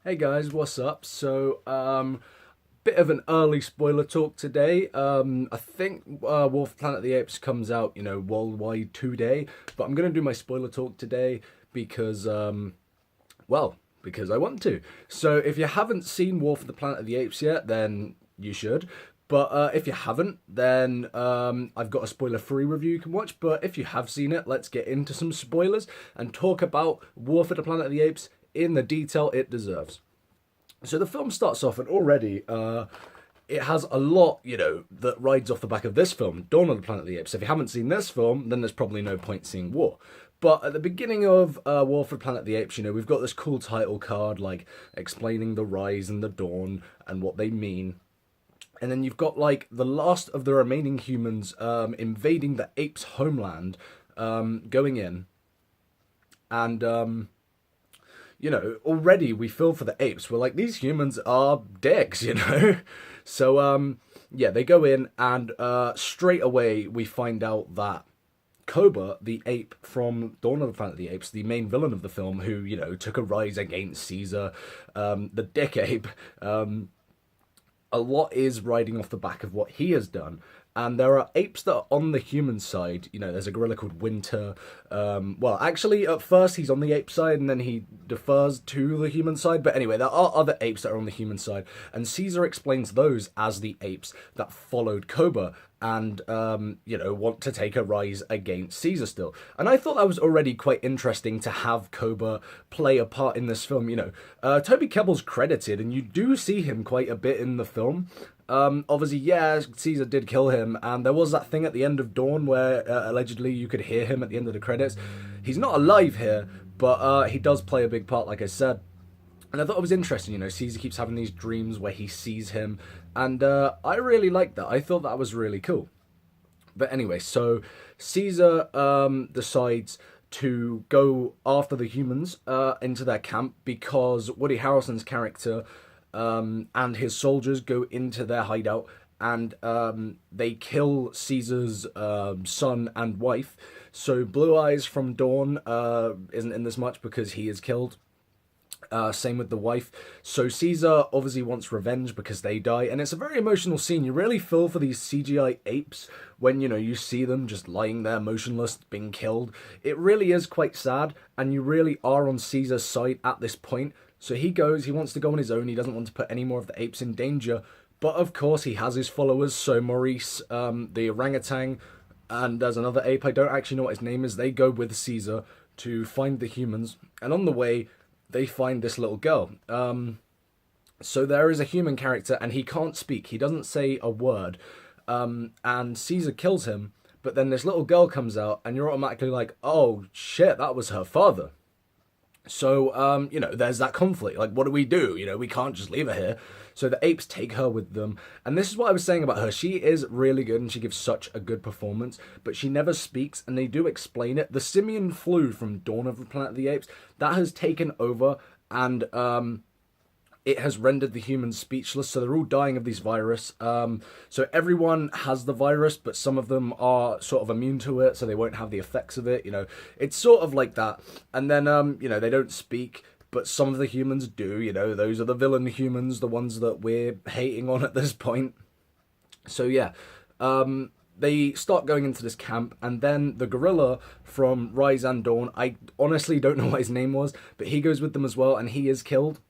Hey guys, what's up? Bit of an early spoiler talk today. I think Wolf Planet of the Apes comes out, worldwide today, but I'm gonna do my spoiler talk today because, well, because I want to. So if you haven't seen Wolf of the Planet of the Apes yet, then you should. But if you haven't, then I've got a spoiler-free review you can watch. But if you have seen it, let's get into some spoilers and talk about Wolf of the Planet of the Apes in the detail it deserves. So the film starts off, and already it has a lot, that rides off the back of this film, Dawn of the Planet of the Apes. If you haven't seen this film, then there's probably no point seeing War. But at the beginning of War for the Planet of the Apes, we've got this cool title card, like explaining the rise and the dawn and what they mean. And then you've got like the last of the remaining humans invading the apes' homeland, going in, and already we feel for the apes. We're like, these humans are dicks. Yeah, they go in, and straight away we find out that Koba, the ape from Dawn of the Planet of the Apes, the main villain of the film, who, took a rise against Caesar, the dick ape, a lot is riding off the back of what he has done. And there are apes that are on the human side. There's a gorilla called Winter. Well, actually, at first he's on the ape side, and then he defers to the human side. But anyway, there are other apes that are on the human side. And Caesar explains those as the apes that followed Koba and, want to take a rise against Caesar still. And I thought that was already quite interesting to have Koba play a part in this film. Toby Kebbell's credited, and you do see him quite a bit in the film. Obviously, yeah, Caesar did kill him, and there was that thing at the end of Dawn where allegedly you could hear him at the end of the credits. He's not alive here, but he does play a big part, like I said. And I thought it was interesting, Caesar keeps having these dreams where he sees him, and I really liked that. I thought that was really cool. But anyway, so Caesar decides to go after the humans into their camp because Woody Harrelson's character and his soldiers go into their hideout, and they kill Caesar's son and wife. So Blue Eyes from Dawn isn't in this much because he is killed. Same with the wife. So Caesar obviously wants revenge because they die, and it's a very emotional scene. You really feel for these CGI apes when you see them just lying there motionless, being killed. It really is quite sad, and you really are on Caesar's side at this point. So he wants to go on his own. He doesn't want to put any more of the apes in danger. But of course, he has his followers. So Maurice, the orangutan, and there's another ape. I don't actually know what his name is. They go with Caesar to find the humans. And on the way, they find this little girl. So there is a human character, and he can't speak. He doesn't say a word. And Caesar kills him. But then this little girl comes out, and you're automatically like, oh, shit, that was her father. So, there's that conflict. Like, what do? We can't just leave her here. So the apes take her with them. And this is what I was saying about her. She is really good, and she gives such a good performance, but she never speaks, and they do explain it. The simian flu from Dawn of the Planet of the Apes, that has taken over, and it has rendered the humans speechless, so they're all dying of this virus. So everyone has the virus, but some of them are sort of immune to it, so they won't have the effects of it. It's sort of like that. And then, they don't speak, but some of the humans do. Those are the villain humans, the ones that we're hating on at this point. So yeah, they start going into this camp, and then the gorilla from Rise and Dawn, I honestly don't know what his name was, but he goes with them as well, and he is killed.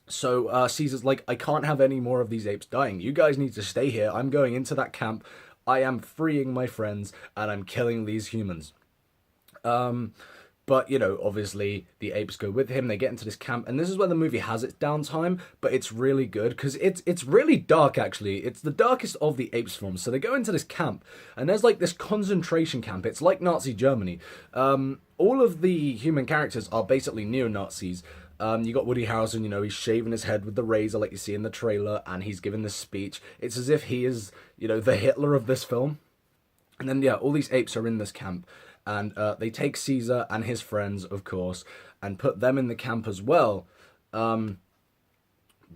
So Caesar's like, I can't have any more of these apes dying. You guys need to stay here. I'm going into that camp. I am freeing my friends, and I'm killing these humans. But, obviously the apes go with him. They get into this camp, and this is where the movie has its downtime, but it's really good because it's really dark, actually. It's the darkest of the Apes films. So they go into this camp, and there's like this concentration camp. It's like Nazi Germany. All of the human characters are basically neo-Nazis. You got Woody Harrelson, he's shaving his head with the razor like you see in the trailer, and he's giving this speech. It's as if he is, the Hitler of this film. And then, yeah, all these apes are in this camp, and they take Caesar and his friends, of course, and put them in the camp as well. But,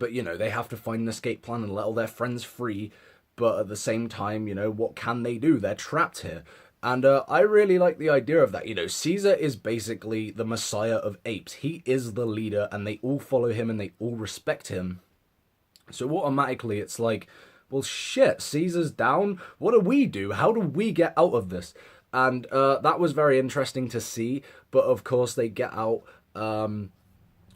they have to find an escape plan and let all their friends free. But at the same time, what can they do? They're trapped here. And I really like the idea of that. You know, Caesar is basically the messiah of apes. He is the leader, and they all follow him and they all respect him. So automatically, it's like, well, shit, Caesar's down. What do we do? How do we get out of this? And that was very interesting to see. But of course, they get out.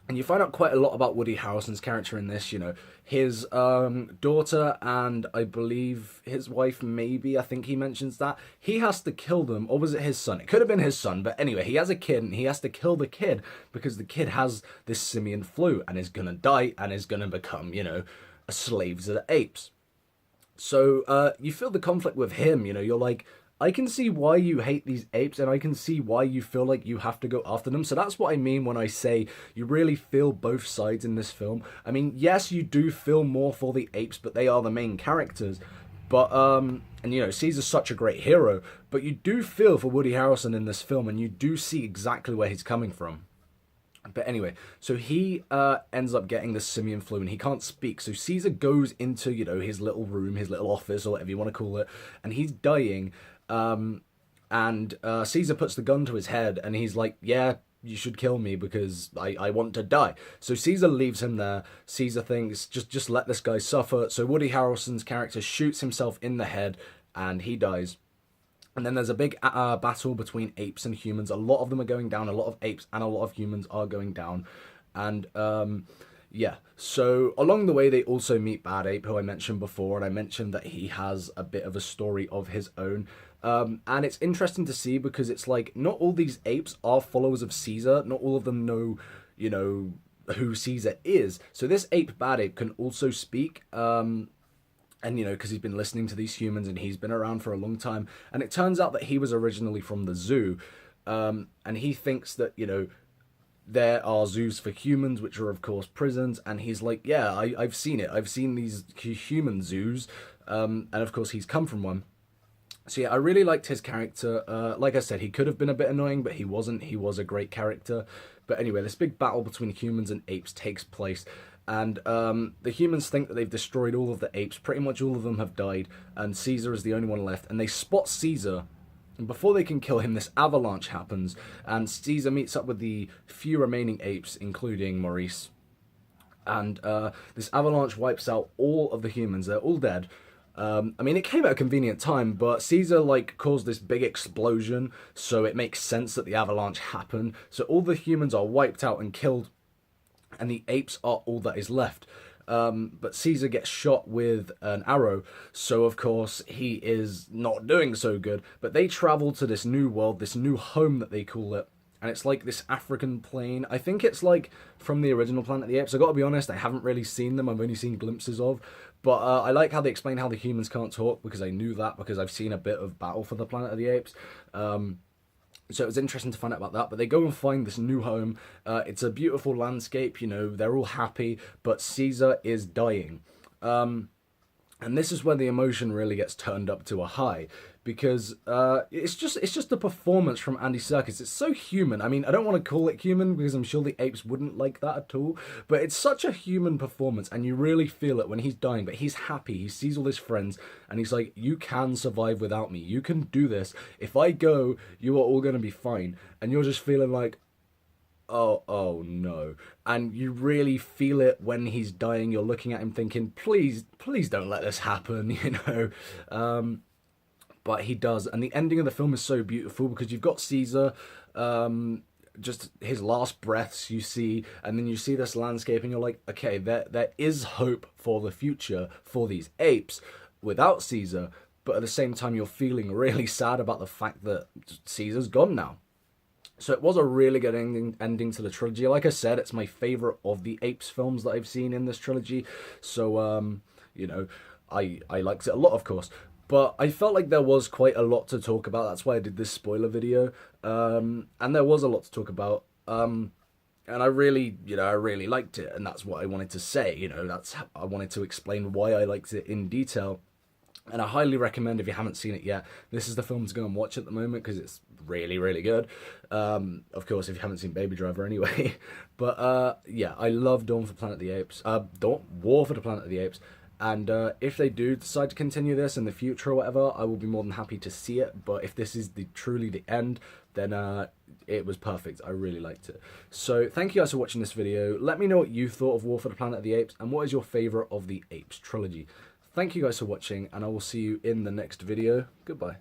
And you find out quite a lot about Woody Harrelson's character in this. You know, his daughter and I believe his wife, maybe, I think he mentions that. He has to kill them, or was it his son? It could have been his son, but anyway, he has a kid and he has to kill the kid because the kid has this simian flu and is gonna die and is gonna become, you know, a slave to the apes. So you feel the conflict with him, you know, you're like, I can see why you hate these apes and I can see why you feel like you have to go after them. So that's what I mean when I say you really feel both sides in this film. I mean, yes, you do feel more for the apes, but they are the main characters. But, and you know, Caesar's such a great hero, but you do feel for Woody Harrelson in this film and you do see exactly where he's coming from. But anyway, so he ends up getting the simian flu and he can't speak. So Caesar goes into, you know, his little room, his little office or whatever you want to call it, and he's dying. And Caesar puts the gun to his head and he's like, yeah, you should kill me because I want to die. So Caesar leaves him there. Caesar thinks, just let this guy suffer. So Woody Harrelson's character shoots himself in the head and he dies. And then there's a big battle between apes and humans. A lot of them are going down. A lot of apes and a lot of humans are going down. And yeah, so along the way, they also meet Bad Ape, who I mentioned before. And I mentioned that he has a bit of a story of his own. And it's interesting to see because it's like not all these apes are followers of Caesar. Not all of them know, you know, who Caesar is. So this ape, Bad Ape, can also speak. And, you know, because he's been listening to these humans and he's been around for a long time. And it turns out that he was originally from the zoo. And he thinks that, you know, there are zoos for humans, which are, of course, prisons. And he's like, yeah, I've seen it. I've seen these human zoos. And, of course, he's come from one. So, yeah, I really liked his character. Like I said, he could have been a bit annoying, but he wasn't. He was a great character. But anyway, this big battle between humans and apes takes place. And the humans think that they've destroyed all of the apes. Pretty much all of them have died. And Caesar is the only one left. And they spot Caesar. And before they can kill him, this avalanche happens. And Caesar meets up with the few remaining apes, including Maurice. And this avalanche wipes out all of the humans. They're all dead. I mean, it came at a convenient time, but Caesar, like, caused this big explosion. So it makes sense that the avalanche happened. So all the humans are wiped out and killed. And the apes are all that is left. But Caesar gets shot with an arrow, so of course he is not doing so good. But they travel to this new world, this new home that they call it. And it's like this African plain. I think it's like from the original Planet of the Apes. I gotta be honest, I haven't really seen them. I've only seen glimpses of. But I like how they explain how the humans can't talk, because I knew that, because I've seen a bit of Battle for the Planet of the Apes. So it was interesting to find out about that. But they go and find this new home. It's a beautiful landscape, you know, they're all happy, but Caesar is dying. And this is where the emotion really gets turned up to a high, because it's just a performance from Andy Serkis. It's so human. I mean, I don't want to call it human because I'm sure the apes wouldn't like that at all, but it's such a human performance, and you really feel it when he's dying, but he's happy. He sees all his friends, and he's like, you can survive without me. You can do this. If I go, you are all going to be fine. And you're just feeling like, oh no. And you really feel it when he's dying. You're looking at him thinking, please don't let this happen, you know. But he does. And the ending of the film is so beautiful because you've got Caesar, just his last breaths you see, and then you see this landscape and you're like, okay, there is hope for the future for these apes without Caesar. But at the same time, you're feeling really sad about the fact that Caesar's gone now. So it was a really good ending to the trilogy. Like I said, it's my favourite of the Apes films that I've seen in this trilogy. So, you know, I liked it a lot, of course. But I felt like there was quite a lot to talk about. That's why I did this spoiler video. And there was a lot to talk about. And I really liked it. And that's what I wanted to say. You know, I wanted to explain why I liked it in detail. And I highly recommend, if you haven't seen it yet, this is the film to go and watch at the moment because it's really, really good. Of course, if you haven't seen Baby Driver anyway. But yeah, I love Dawn for Planet of the Apes. War for the Planet of the Apes. And if they do decide to continue this in the future or whatever, I will be more than happy to see it. But if this is truly the end, then it was perfect. I really liked it. So thank you guys for watching this video. Let me know what you thought of War for the Planet of the Apes, and what is your favourite of the Apes trilogy. Thank you guys for watching, and I will see you in the next video. Goodbye.